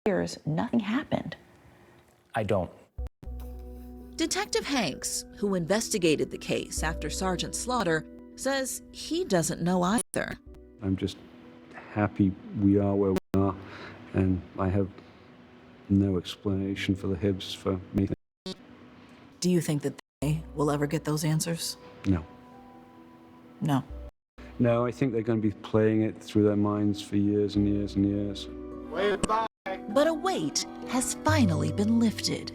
years, nothing happened. I don't. Detective Hanks, who investigated the case after Sergeant Slaughter, says he doesn't know either. I'm just happy we are where we are, and I have no explanation for the Hibbs for me. Do you think that they will ever get those answers? No. No. No, I think they're going to be playing it through their minds for years and years and years. But a weight has finally been lifted.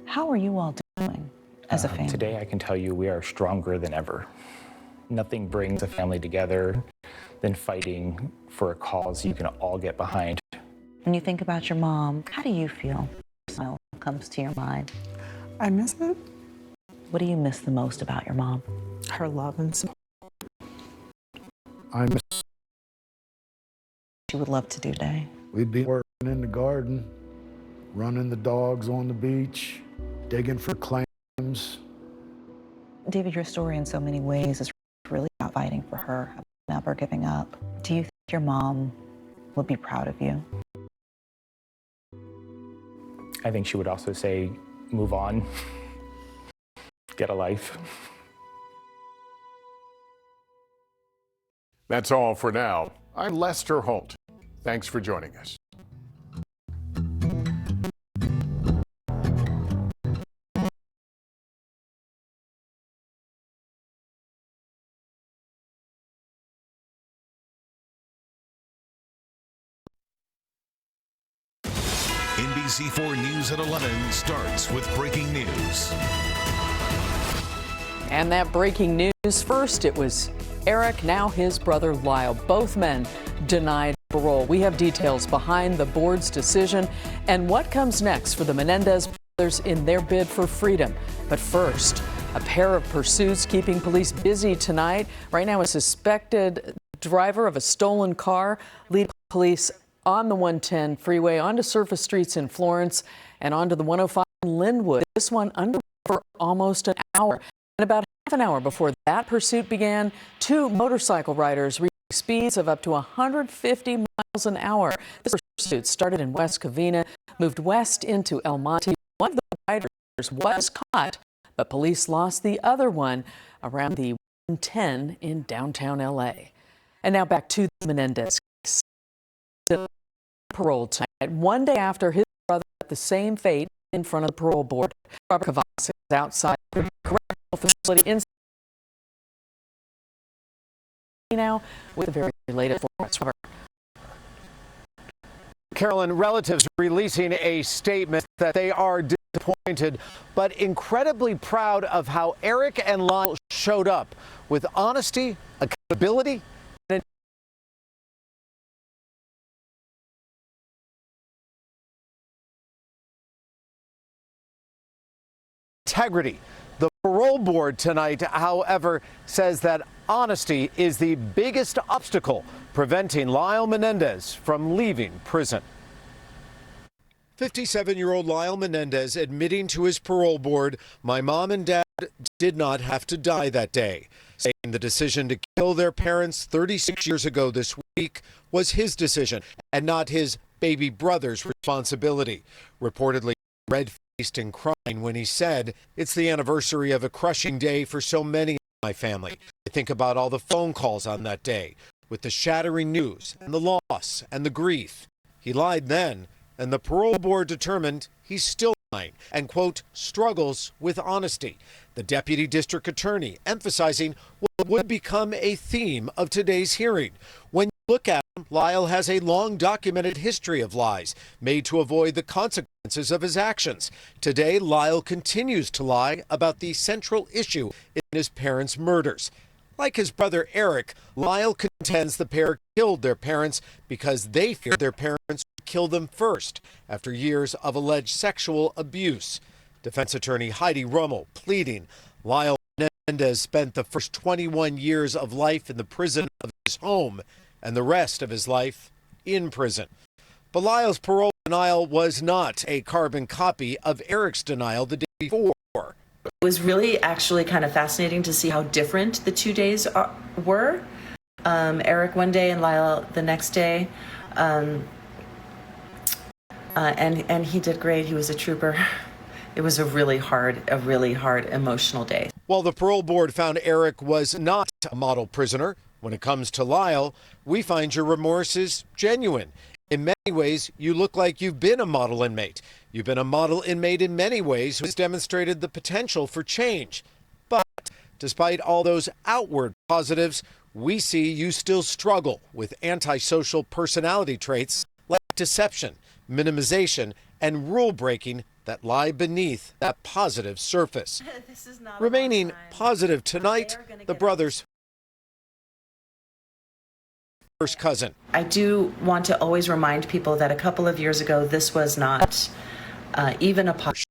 How are you all doing as a family? Today I can tell you we are stronger than ever. Nothing brings a family together than fighting for a cause you can all get behind. When you think about your mom, how do you feel? What comes to your mind? I miss it. What do you miss the most about your mom? Her love and support. I miss. She would love to do today. We'd be working in the garden, running the dogs on the beach, digging for clams. David, your story in so many ways is really about fighting for her, about never giving up. Do you think your mom would be proud of you? I think she would also say, move on, get a life. That's all for now. I'm Lester Holt. Thanks for joining us. NBC4 News at 11 starts with breaking news. And that breaking news, first it was Eric, now his brother Lyle. Both men denied parole. We have details behind the board's decision and what comes next for the Menendez brothers in their bid for freedom. But first, a pair of pursuits keeping police busy tonight. Right now, a suspected driver of a stolen car leading police on the 110 freeway onto surface streets in Florence and onto the 105 in Linwood. This one under for almost an hour. And about half an hour before that pursuit began, two motorcycle riders reached speeds of up to 150 miles an hour. This pursuit started in West Covina, moved west into El Monte. One of the riders was caught, but police lost the other one around the 110 in downtown LA. And now back to the Menendez case. Parole tonight, one day after his brother had the same fate in front of the parole board. Robert Kavas is outside the correctional facility in now with the very latest performance. Carolyn, relatives releasing a statement that they are disappointed but incredibly proud of how Eric and Lyle showed up with honesty, accountability, and integrity. The parole board tonight, however, says that honesty is the biggest obstacle preventing Lyle Menendez from leaving prison. 57-year-old Lyle Menendez admitting to his parole board, "My mom and dad did not have to die that day," saying the decision to kill their parents 36 years ago this week was his decision and not his baby brother's responsibility. Reportedly red-faced and crying when he said, "It's the anniversary of a crushing day for so many in my family. I think about all the phone calls on that day with the shattering news and the loss and the grief." He lied then, and the parole board determined he's still lying and, quote, struggles with honesty. The deputy district attorney emphasizing what would become a theme of today's hearing. When you look at him, Lyle has a long documented history of lies made to avoid the consequences of his actions. Today, Lyle continues to lie about the central issue in his parents' murders. Like his brother Eric, Lyle contends the pair killed their parents because they feared their parents would kill them first after years of alleged sexual abuse. Defense attorney Heidi Rummel pleading Lyle Menendez spent the first 21 years of life in the prison of his home and the rest of his life in prison. But Lyle's parole denial was not a carbon copy of Eric's denial the day before. It was really actually kind of fascinating to see how different the 2 days were. Eric one day and Lyle the next day. And he did great. He was a trooper. It was a really hard, emotional day. While the parole board found Eric was not a model prisoner, when it comes to Lyle, we find your remorse is genuine. In many ways, you look like you've been a model inmate. You've been a model inmate in many ways who has demonstrated the potential for change. But despite all those outward positives, we see you still struggle with antisocial personality traits like deception, minimization, and rule breaking that lie beneath that positive surface. Remaining positive tonight, the brothers' first cousin. I do want to always remind people that a couple of years ago, this was not even a possibility.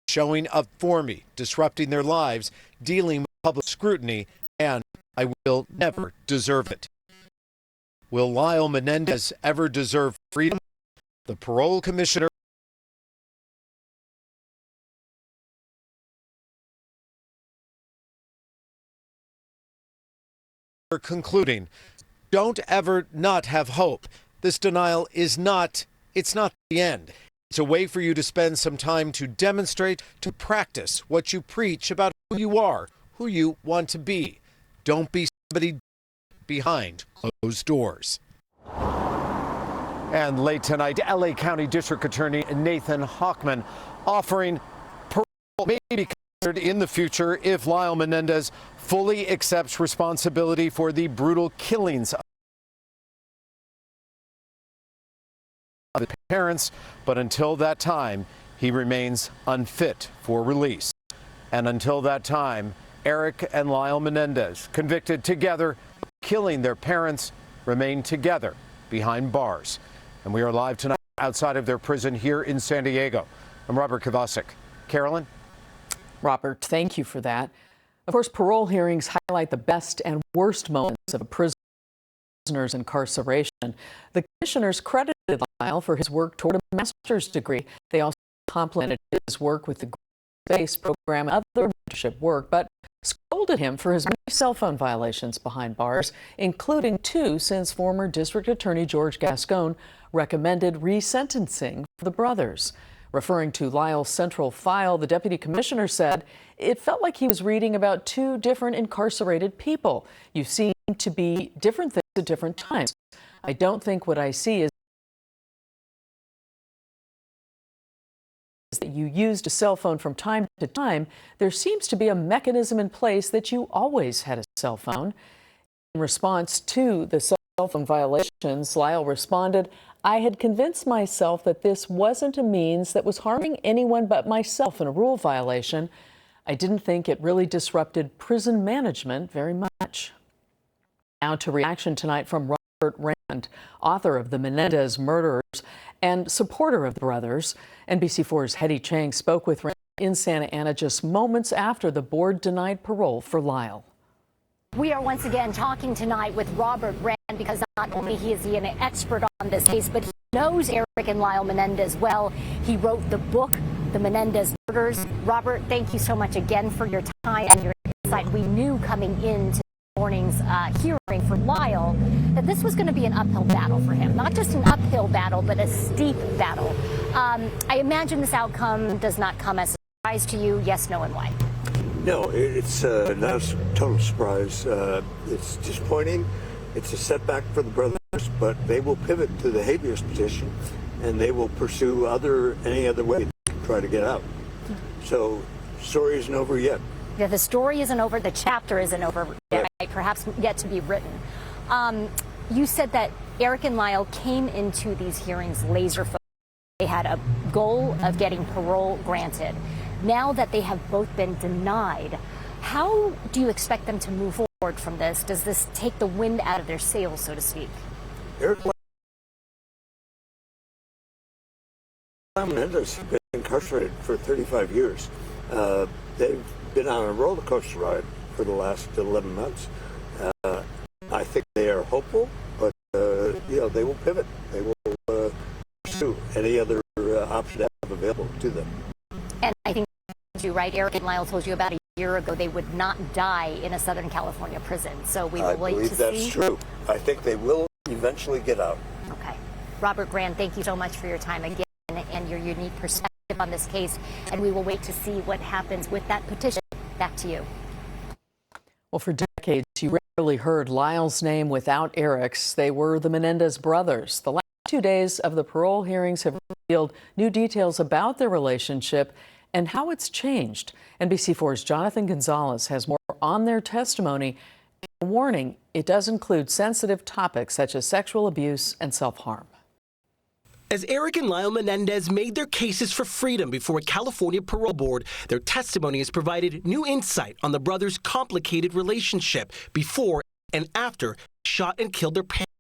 Showing up for me, disrupting their lives, dealing with public scrutiny, and I will never deserve it. Will Lyle Menendez ever deserve freedom? The parole commissioner concluding, don't ever not have hope. This denial is not the end. It's a way for you to spend some time to demonstrate, to practice what you preach about who you are, who you want to be. Don't be somebody behind closed doors. And late tonight, LA County District Attorney Nathan Hochman offering parole may be considered in the future if Lyle Menendez fully accepts responsibility for the brutal killings of his parents, but until that time, he remains unfit for release. And until that time, Eric and Lyle Menendez, convicted together, killing their parents, remain together behind bars. And we are live tonight outside of their prison here in San Diego. I'm Robert Kovacic. Carolyn? Robert, thank you for that. Of course, parole hearings highlight the best and worst moments of a prisoner's incarceration. The commissioners credited Lyle for his work toward a master's degree. They also complimented his work with the SPACE program and other mentorship work, but scolded him for his many cell phone violations behind bars, including 2 since former District Attorney George Gascon recommended resentencing for the brothers. Referring to Lyle's central file, the deputy commissioner said it felt like he was reading about 2 different incarcerated people. You seem to be different things at different times. I don't think what I see is that you used a cell phone from time to time. There seems to be a mechanism in place that you always had a cell phone. In response to the cell phone violations, Lyle responded, I had convinced myself that this wasn't a means that was harming anyone but myself in a rule violation. I didn't think it really disrupted prison management very much. Now to reaction tonight from Robert Rand, author of The Menendez Murders and supporter of the brothers. NBC4's Hetty Chang spoke with Rand in Santa Ana just moments after the board denied parole for Lyle. We are once again talking tonight with Robert Rand because not only is he an expert on this case, but he knows Eric and Lyle Menendez well. He wrote the book, The Menendez Murders. Robert, thank you so much again for your time and your insight. We knew coming into morning's hearing for Lyle that this was going to be an uphill battle for him. Not just an uphill battle, but a steep battle. I imagine this outcome does not come as a surprise to you. Yes, no, and why? No, it's not a total surprise. It's disappointing. It's a setback for the brothers, but they will pivot to the habeas petition, and they will pursue any other way to try to get out. So, story isn't over yet. Yeah, the story isn't over. The chapter isn't over yet, right? Perhaps yet to be written. You said that Eric and Lyle came into these hearings laser focused. They had a goal of getting parole granted. Now that they have both been denied, how do you expect them to move forward from this? Does this take the wind out of their sails, so to speak? Eric Menendez has been incarcerated for 35 years. They've been on a roller coaster ride for the last 11 months. I think they are hopeful, but they will pivot. They will pursue any other option they have available to them. And I think you right. Eric and Lyle told you about a year ago they would not die in a Southern California prison. So we will wait to see. I believe that's true. I think they will eventually get out. Okay. Robert Grand, thank you so much for your time again and your unique perspective on this case. And we will wait to see what happens with that petition. Back to you. Well, for decades, you rarely heard Lyle's name without Eric's. They were the Menendez brothers. The last 2 days of the parole hearings have revealed new details about their relationship and how it's changed. NBC4's Jonathan Gonzalez has more on their testimony. A warning, it does include sensitive topics such as sexual abuse and self-harm. As Eric and Lyle Menendez made their cases for freedom before a California parole board, their testimony has provided new insight on the brothers' complicated relationship before and after they shot and killed their parents.